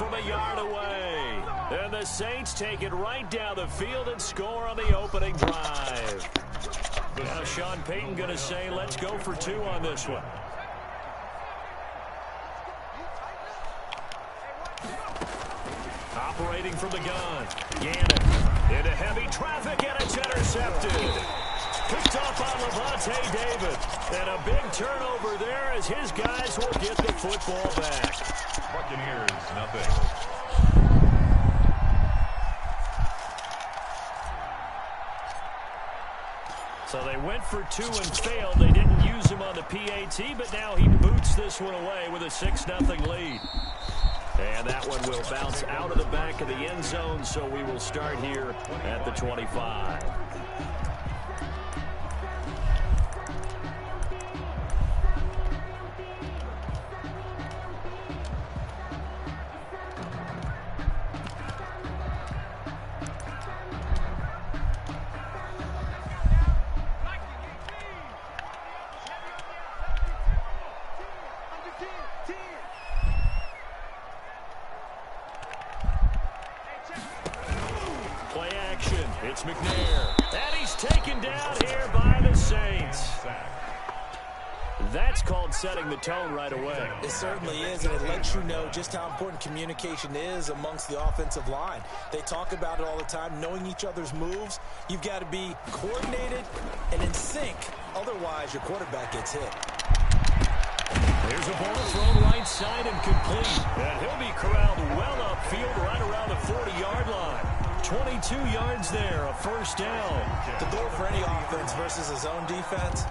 from a yard away. And the Saints take it right down the field and score on the opening drive. Now Sean Payton going to say, let's go for 2 on this one. Operating from the gun. Gannon into heavy traffic, and it's intercepted. Picked off on Levante David. And a big turnover there as his guys will get the football back. Buccaneers, nothing. So they went for 2 and failed. They didn't use him on the PAT, but now he boots this one away with a 6-0 lead. And that one will bounce out of the back of the end zone, so we will start here at the 25. It's McNair, and he's taken down here by the Saints. That's called setting the tone right away. It certainly is, and it lets you know just how important communication is amongst the offensive line. They talk about it all the time, knowing each other's moves. You've got to be coordinated and in sync. Otherwise, your quarterback gets hit. There's a ball thrown right side and complete. And he'll be corralled well upfield right around the 40-yard line. 22 yards there, a first down. The door for any offense versus his own defense,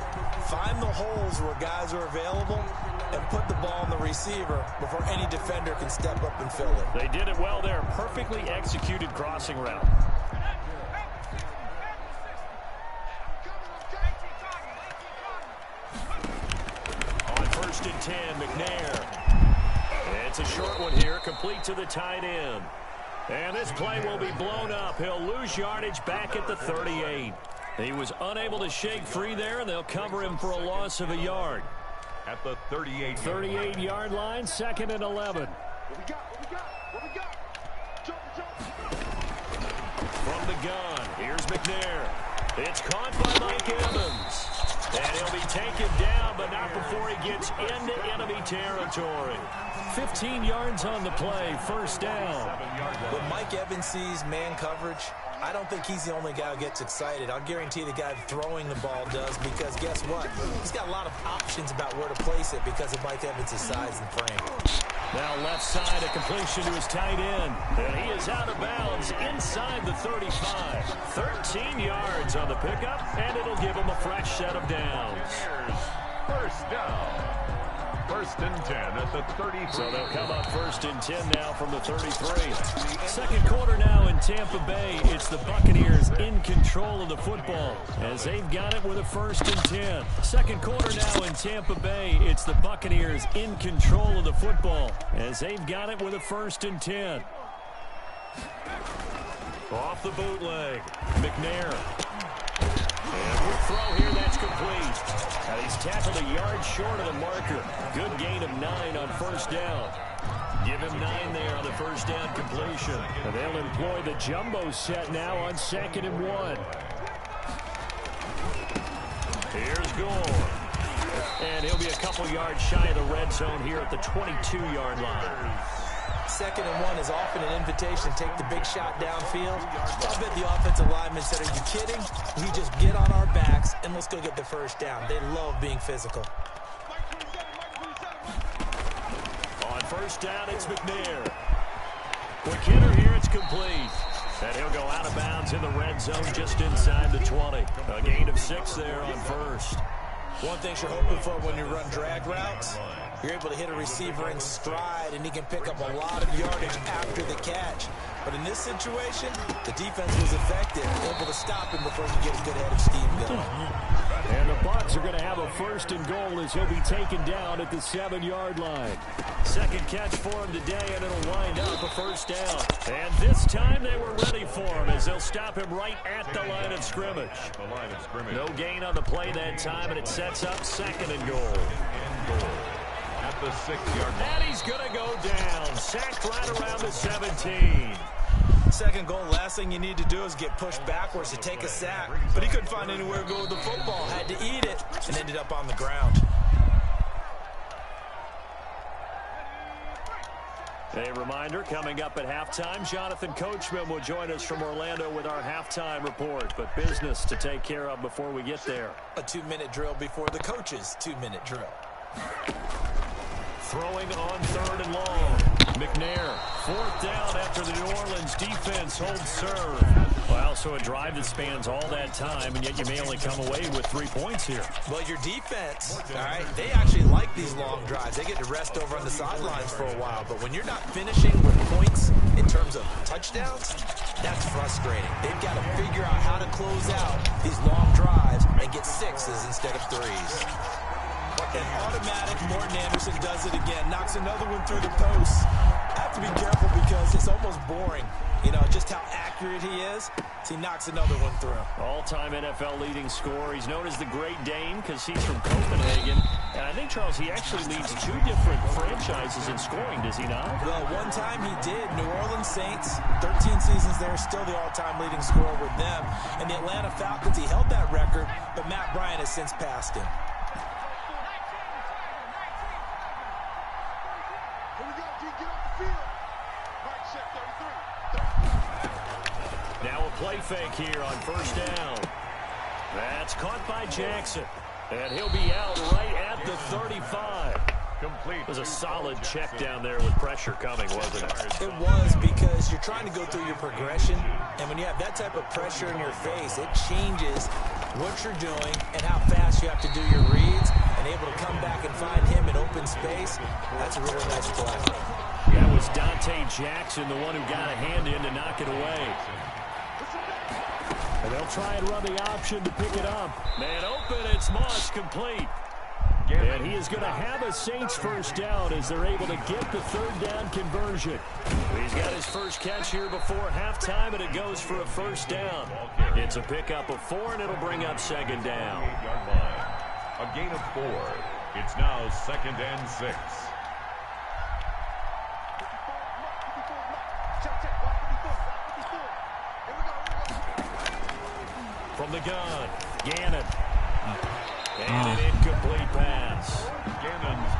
find the holes where guys are available and put the ball on the receiver before any defender can step up and fill it. They did it well there. Perfectly executed crossing route. On 1st and 10, McNair. It's a short one here, complete to the tight end. And this play will be blown up. He'll lose yardage back at the 38. He was unable to shake free there, and they'll cover him for a loss of a yard. At the 38-yard line, 2nd and 11. From the gun, here's McNair. It's caught by Mike Evans. And he'll be taken down, but not before he gets into enemy territory. 15 yards on the play, first down. When Mike Evans sees man coverage, I don't think he's the only guy who gets excited. I'll guarantee the guy throwing the ball does, because guess what? He's got a lot of options about where to place it because of Mike Evans' size and frame. Now left side, a completion to his tight end. And he is out of bounds inside the 35. 13 yards on the pickup, and it'll give him a fresh set of downs. First down. 1st and 10 at the 33. So they'll come up 1st and 10 now from the 33. Second quarter now in Tampa Bay. It's the Buccaneers in control of the football as they've got it with a 1st and 10. Second quarter now in Tampa Bay. It's the Buccaneers in control of the football as they've got it with a 1st and 10. Off the bootleg, McNair. And quick throw here, that's complete. And he's tackled a yard short of the marker. Good gain of 9 on first down. Give him 9 there on the first down completion. And they'll employ the jumbo set now on 2nd and 1. Here's Gore. And he'll be a couple yards shy of the red zone here at the 22-yard line. 2nd and 1 is often an invitation to take the big shot downfield. I bet the offensive lineman said, are you kidding? We just get on our backs and let's go get the first down. They love being physical. On first down, it's McNair. Quick hitter here, it's complete. And he'll go out of bounds in the red zone just inside the 20. A gain of 6 there on first. One thing you're hoping for when you run drag routes, you're able to hit a receiver in stride, and he can pick up a lot of yardage after the catch. But in this situation, the defense was effective, able to stop him before he get a good head of steam going. And the Bucs are going to have a 1st and goal as he'll be taken down at the 7-yard line. Second catch for him today, and it'll wind up a 1st down. And this time they were ready for him as they'll stop him right at the line of scrimmage. No gain on the play that time, and it sets up 2nd and goal. the 6-yard line. And he's going to go down. Sacked right around the 17. Second goal, last thing you need to do is get pushed backwards to take a sack. But he couldn't find anywhere to go with the football. Had to eat it and ended up on the ground. A reminder, coming up at halftime, Jonathan Coachman will join us from Orlando with our halftime report. But business to take care of before we get there. A 2-minute drill before the coach's 2-minute drill. Throwing on 3rd and long. McNair, 4th down after the New Orleans defense holds serve. Well, so a drive that spans all that time, and yet you may only come away with 3 points here. Well, your defense, all right, they actually like these long drives. They get to rest over on the sidelines for a while. But when you're not finishing with points in terms of touchdowns, that's frustrating. They've got to figure out how to close out these long drives and get 6s instead of 3s. And automatic, Morton Anderson does it again. Knocks another one through the post. I have to be careful because it's almost boring. You know, just how accurate he is. So he knocks another one through. All-time NFL leading scorer. He's known as the Great Dane because he's from Copenhagen. And I think, Charles, he actually leads 2 different franchises in scoring, does he not? Well, one time he did. New Orleans Saints, 13 seasons there, still the all-time leading scorer with them. And the Atlanta Falcons, he held that record, but Matt Bryant has since passed him. Now a play fake here on 1st down. That's caught by Jackson. And he'll be out right at the 35. Complete. It was a solid check down there with pressure coming, wasn't it? It was, because you're trying to go through your progression. And when you have that type of pressure in your face, it changes what you're doing and how fast you have to do your reads. And able to come back and find him in open space, that's a really nice play. That was Dante Jackson, the one who got a hand in to knock it away. And they'll try and run the option to pick it up. Man open, it's Moss, complete. And he is going to have a Saints 1st down as they're able to get the 3rd down conversion. He's got his first catch here before halftime, and it goes for a 1st down. It's a pickup of 4, and it'll bring up 2nd down. A gain of 4. It's now 2nd and 6. From the gun, Gannon. And an incomplete pass.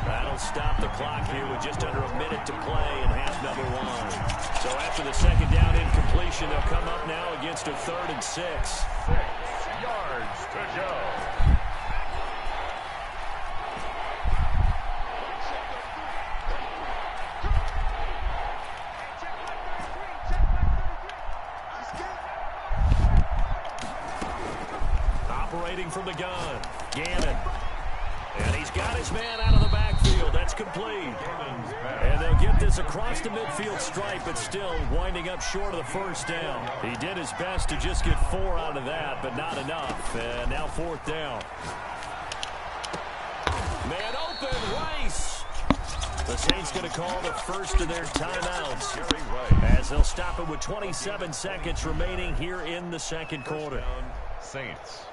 That'll stop the clock here with just under a minute to play in half number 1. So after the 2nd down incompletion, they'll come up now against a 3rd and 6. 6 yards to go. Operating from the gun, Gannon. And he's got his man out of the backfield. That's complete. And they'll get this across the midfield stripe, but still winding up short of the 1st down. He did his best to just get 4 out of that, but not enough. And now 4th down. Man open, Rice. The Saints going to call the first of their timeouts as they'll stop it with 27 seconds remaining here in the 2nd quarter. Saints.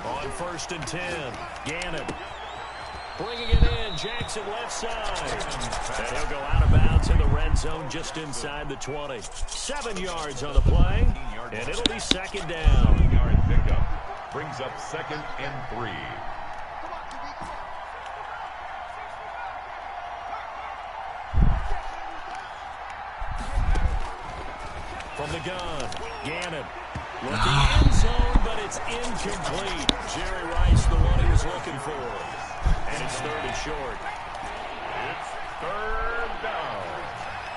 On 1st and 10, Gannon. Bringing it in, Jackson left side. And he'll go out of bounds in the red zone just inside the 20. 7 yards on the play, and it'll be 2nd down. 7-yard pickup brings up 2nd and 3. From the gun, Gannon. Looking end zone, but it's incomplete. Jerry Rice, the one he was looking for. And it's 3rd and short. It's 3rd down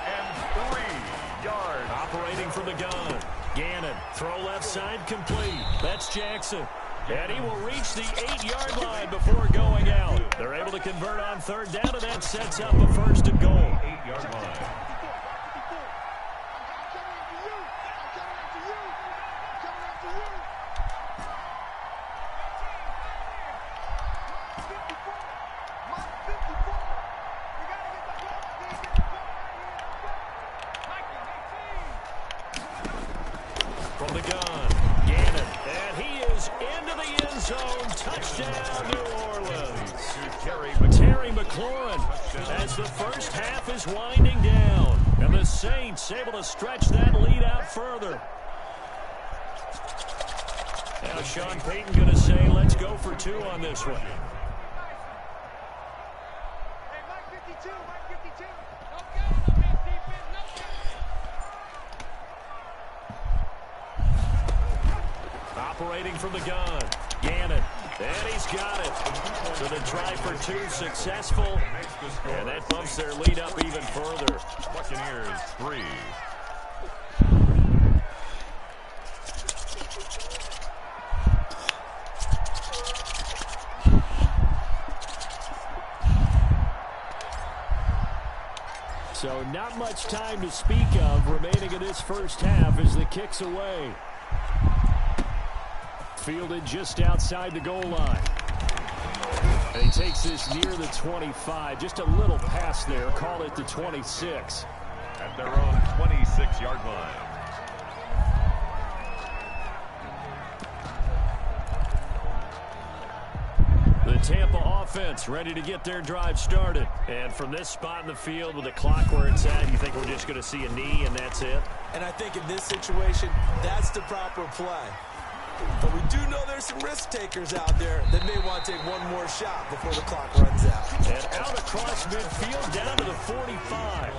and 3 yards. Operating from the gun, Gannon. Throw left side, complete. That's Jackson. And he will reach the 8-yard line before going out. They're able to convert on 3rd down, and that sets up a 1st and goal. 8-yard line. From the gun, Touchdown, New Orleans. Terry McLaurin as the first half is winding down. And the Saints able to stretch that lead out further. Now Sean Payton going to say, let's go for two on this one. Operating from the gun, Gannon, and he's got it. So the try for two successful, and that bumps their lead up even further. Buccaneers 3. So not much time to speak of remaining in this first half as the kick's away. Fielded just outside the goal line. And he takes this near the 25. Just a little pass there. Call it the 26. At their own 26-yard line. The Tampa offense ready to get their drive started. And from this spot in the field with the clock where it's at, you think we're just going to see a knee and that's it? And I think in this situation, that's the proper play. But we do know there's some risk takers out there that may want to take one more shot before the clock runs out. And out across midfield down to the 45.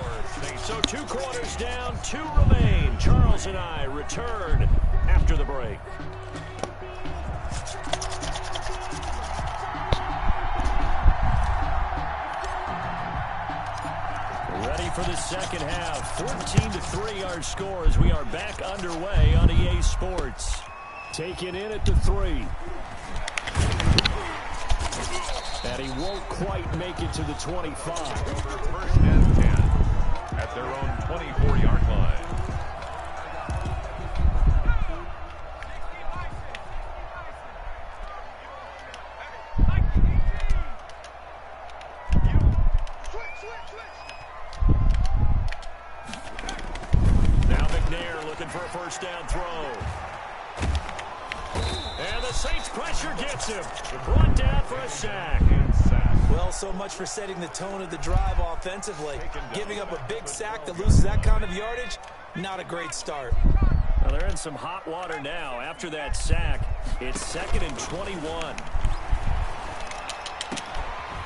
So 2 quarters down, 2 remain. Charles and I return after the break. Ready for the second half. 14-3 our score as we are back underway on EA Sports. Taken in at the 3. And he won't quite make it to the 25. First and 10 at their own 24-yard line. Now McNair looking for a first down throw. And the Saints pressure gets him. Brought down for a sack. Well, so much for setting the tone of the drive offensively. Giving up a big sack that loses that kind of yardage, not a great start. Well, they're in some hot water now. After that sack, it's 2nd and 21.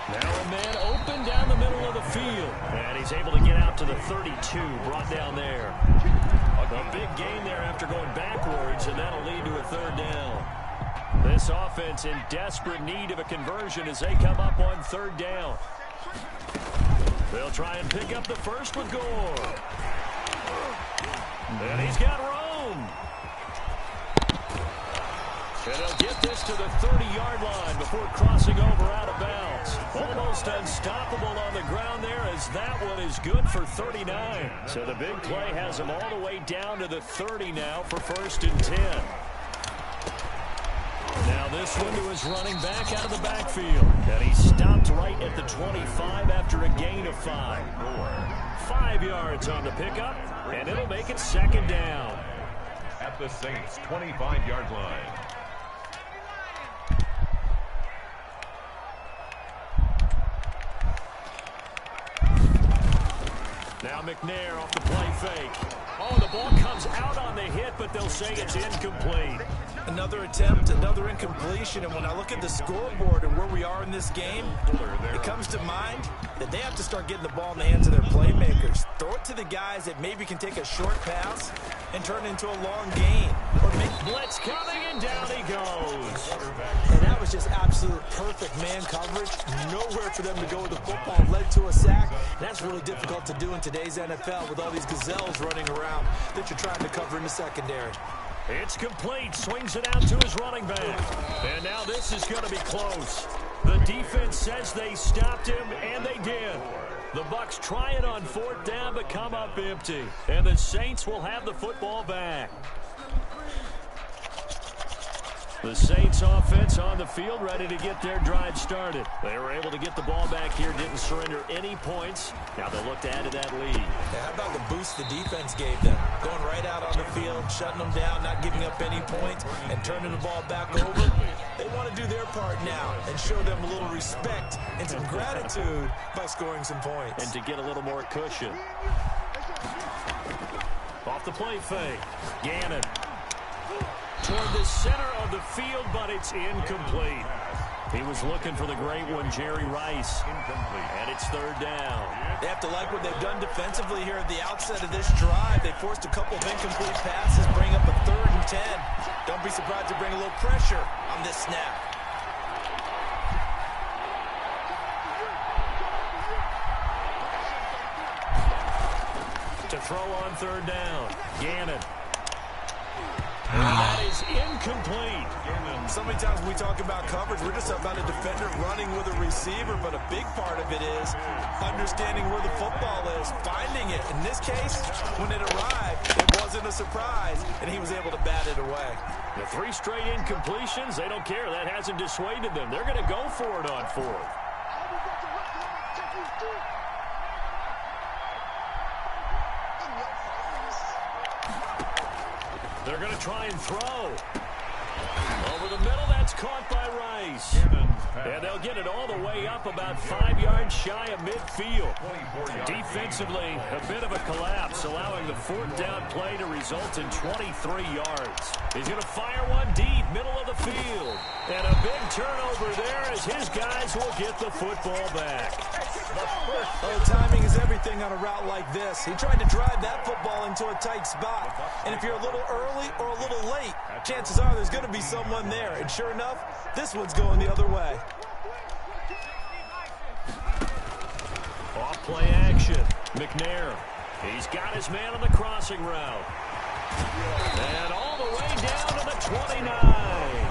Now a man open down the middle of the field. And he's able to get out to the 32, brought down there. A big gain there after going backwards, and that'll lead to a 3rd down. This offense in desperate need of a conversion as they come up on 3rd down. They'll try and pick up the first with Gore. And he's got Rome. And he'll get this to the 30-yard line before crossing over out of bounds. Almost unstoppable on the ground there as that one is good for 39. So the big play has him all the way down to the 30 now for 1st and 10. Now this one to his running back out of the backfield. And he stopped right at the 25 after a gain of 5. 5 yards on the pickup, and it'll make it 2nd down. At the Saints' 25-yard line. Now McNair off the play fake. Oh, the ball comes out on the hit, but they'll say it's incomplete. Another attempt, another incompletion, and when I look at the scoreboard and where we are in this game, it comes to mind that they have to start getting the ball in the hands of their playmakers. Throw it to the guys that maybe can take a short pass and turn it into a long gain. Or make blitz coming, and down he goes. And that was just absolute perfect man coverage. Nowhere for them to go with the football. Led to a sack. That's really difficult to do in today's NFL with all these gazelles running around that you're trying to cover in the secondary. It's complete. Swings it out to his running back. And now this is going to be close. The defense says they stopped him, and they did. The Bucs try it on 4th down, but come up empty. And the Saints will have the football back. The Saints offense on the field ready to get their drive started. They were able to get the ball back here, didn't surrender any points. Now they'll look to add to that lead. Yeah, how about the boost the defense gave them? Going right out on the field, shutting them down, not giving up any points, and turning the ball back over. They want to do their part now and show them a little respect and some gratitude by scoring some points. And to get a little more cushion. Off the play fake. Gannon. Toward the center of the field, but it's incomplete. He was looking for the great one, Jerry Rice. Incomplete. And it's third down. They have to like what they've done defensively here at the outset of this drive. They forced a couple of incomplete passes, bring up a 3rd and 10. Don't be surprised to bring a little pressure on this snap. To throw on third down. Gannon. And that is incomplete. So many times when we talk about coverage, we're just about a defender running with a receiver, but a big part of it is understanding where the football is, finding it. In this case, when it arrived, it wasn't a surprise, and he was able to bat it away. The 3 straight incompletions, they don't care. That hasn't dissuaded them. They're going to go for it on 4th. They're going to try and throw. Over the middle, that's caught by Rice. And they'll get it all the way up about 5 yards shy of midfield. Defensively, a bit of a collapse, allowing the 4th down play to result in 23 yards. He's going to fire one deep, middle of the field. And a big turnover there as his guys will get the football back. Oh, timing is everything on a route like this. He tried to drive that football into a tight spot. And if you're a little early or a little late, chances are there's going to be someone there. And sure enough, this one's going the other way. Off play action. McNair. He's got his man on the crossing route. And all the way down to the 29.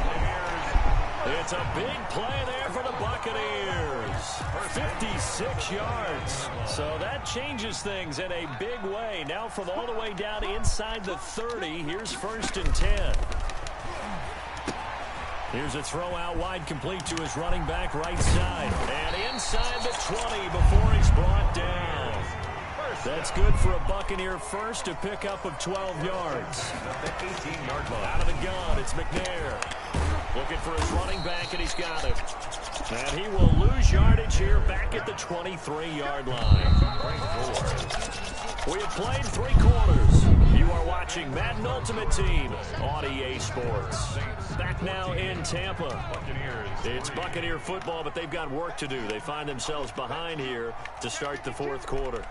It's a big play there for the Buccaneers. 56 yards. So that changes things in a big way. Now from all the way down inside the 30, here's 1st and 10. Here's a throw out wide, complete to his running back right side. And inside the 20 before he's brought down. That's good for a Buccaneer first, a pickup of 12 yards. Out of the gun, it's McNair. Looking for his running back, and he's got it. And he will lose yardage here back at the 23-yard line. We have played 3 quarters. You are watching Madden Ultimate Team on EA Sports. Back now in Tampa. It's Buccaneer football, but they've got work to do. They find themselves behind here to start the 4th quarter.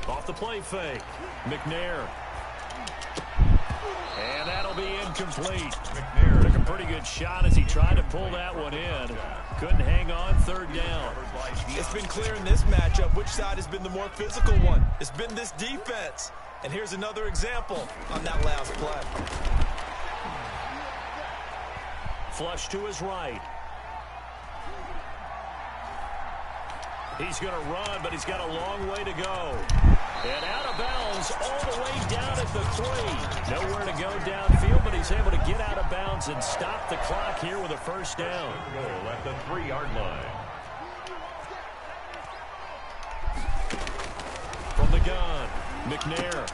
Off the play fake. McNair. And that'll be incomplete. McNair took a pretty good shot as he tried to pull that one in. Couldn't hang on, 3rd down. It's been clear in this matchup which side has been the more physical one. It's been this defense. And here's another example on that last play. Flush to his right. He's going to run, but he's got a long way to go. And out of bounds all the way down at the 3. Nowhere to go downfield, but he's able to get out of bounds and stop the clock here with a 1st down. Goal at the 3-yard line. From the gun, McNair.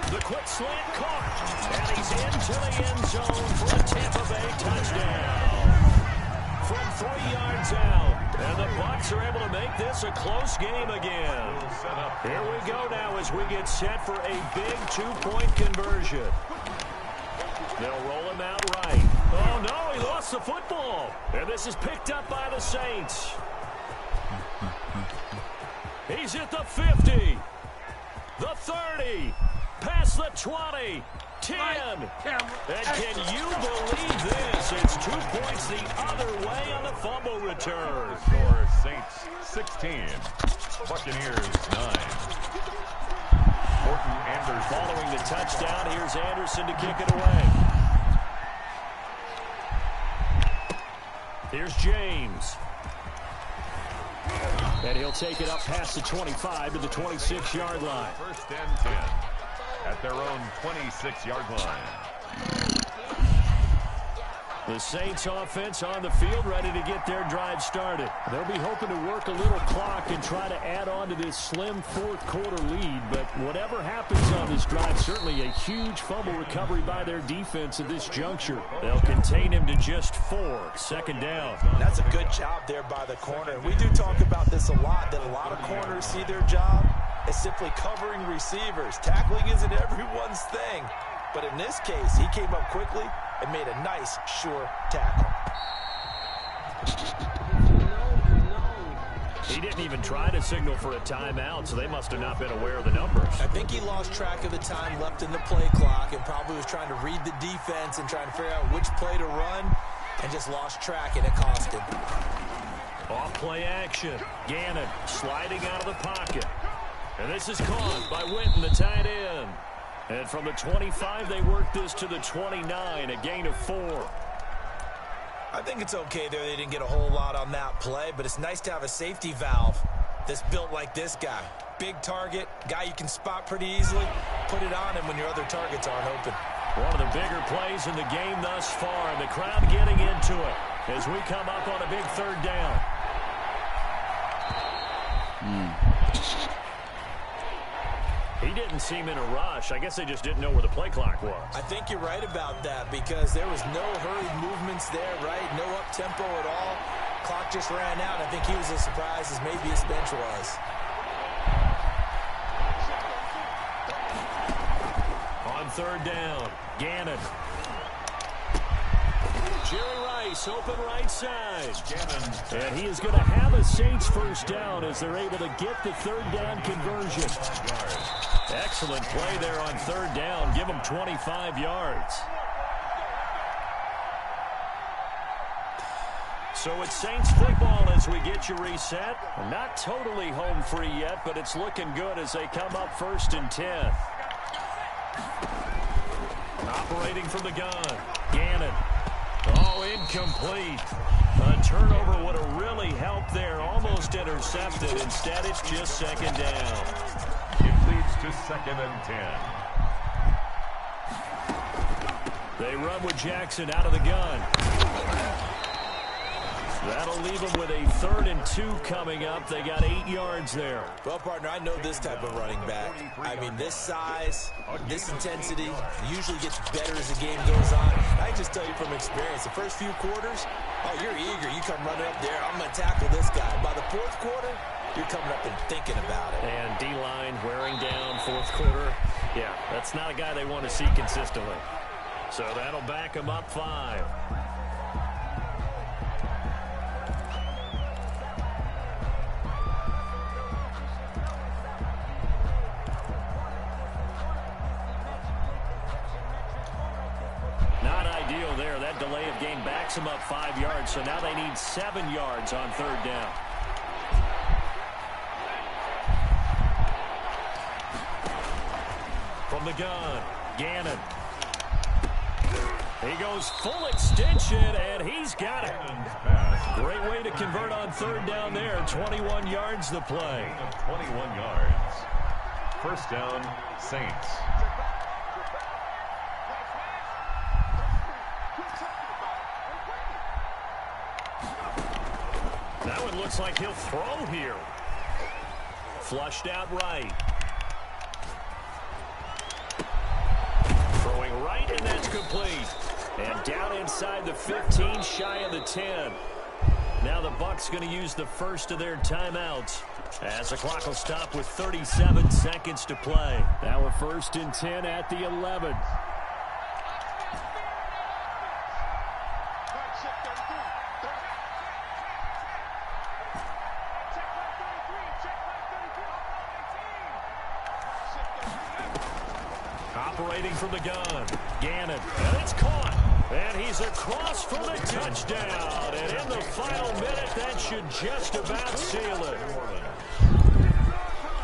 The quick slant caught. And he's into the end zone for a Tampa Bay touchdown. From 3 yards out. And the Bucs are able to make this a close game again. Here we go now as we get set for a big 2-point conversion. They'll roll him out right. Oh, no, he lost the football. And this is picked up by the Saints. He's at the 50. The 30. Past the 20. 10. And can you believe this? It's 2 points the other way on the fumble return. Score Saints 16. Buccaneers 9. Morton Anderson. Following the touchdown, here's Anderson to kick it away. Here's James. And he'll take it up past the 25 to the 26-yard line. 1st and 10 at their own 26-yard line. The The Saints offense on the field, ready to get their drive started. They'll be hoping to work a little clock and try to add on to this slim fourth-quarter lead. But whatever happens on this drive, certainly a huge fumble recovery by their defense at this juncture. They'll contain him to just 4. Second down. That's a good job there by the corner. We do talk about this a lot, that a lot of corners see their job as simply covering receivers. Tackling isn't everyone's thing. But in this case, he came up quickly and made a nice, sure tackle. He didn't even try to signal for a timeout, so they must have not been aware of the numbers. I think he lost track of the time left in the play clock and probably was trying to read the defense and trying to figure out which play to run and just lost track, and it cost him. Off play action. Gannon sliding out of the pocket. And this is caught by Winton, the tight end. And from the 25, they work this to the 29, a gain of 4. I think it's okay there. They didn't get a whole lot on that play, but it's nice to have a safety valve that's built like this guy. Big target, guy you can spot pretty easily. Put it on him when your other targets aren't open. One of the bigger plays in the game thus far, and the crowd getting into it as we come up on a big third down. He didn't seem in a rush. I guess they just didn't know where the play clock was. I think you're right about that because there was no hurried movements there, right? No up-tempo at all. Clock just ran out. I think he was as surprised as maybe his bench was. On third down, Gannon. Jerry Rice, open right side. And he is going to have a Saints first down as they're able to get the third down conversion. Excellent play there on third down. Give them 25 yards. So it's Saints football as we get you reset. Not totally home free yet, but it's looking good as they come up 1st and 10. Operating from the gun, Gannon. Oh, incomplete. A turnover would have really helped there. Almost intercepted. Instead, it's just second down. It leads to 2nd and 10. They run with Jackson out of the gun. That'll leave them with a 3rd and 2 coming up. They got 8 yards there. Well, partner, I know this type of running back. I mean, this size, this intensity usually gets better as the game goes on. I just tell you from experience, the first few quarters, oh, you're eager. You come running up there. I'm going to tackle this guy. By the 4th quarter, you're coming up and thinking about it. And D-line wearing down 4th quarter. Yeah, that's not a guy they want to see consistently. So that'll back him up 5. There, that delay of game backs them up 5 yards, so now they need 7 yards on third down. From the gun, Gannon. He goes full extension, and he's got it. Great way to convert on third down there. 21 yards the play. 21 yards. First down, Saints. That one looks like he'll throw here. Flushed out right. Throwing right, and that's complete. And down inside the 15, shy of the 10. Now the Bucs going to use the first of their timeouts as the clock will stop with 37 seconds to play. Now we're 1st and 10 at the 11. Operating from the gun, Gannon, and it's caught, and he's across for the touchdown, and in the final minute, that should just about seal it.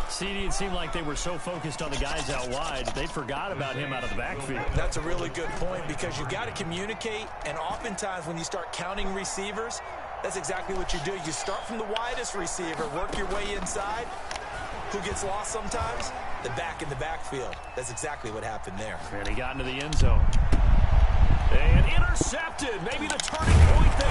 CD, it seemed like they were so focused on the guys out wide, they forgot about him out of the backfield. That's a really good point because you've got to communicate, and oftentimes when you start counting receivers, that's exactly what you do. You start from the widest receiver, work your way inside. Who gets lost sometimes? The back in the backfield. That's exactly what happened there. And he got into the end zone. And intercepted. Maybe the turning point they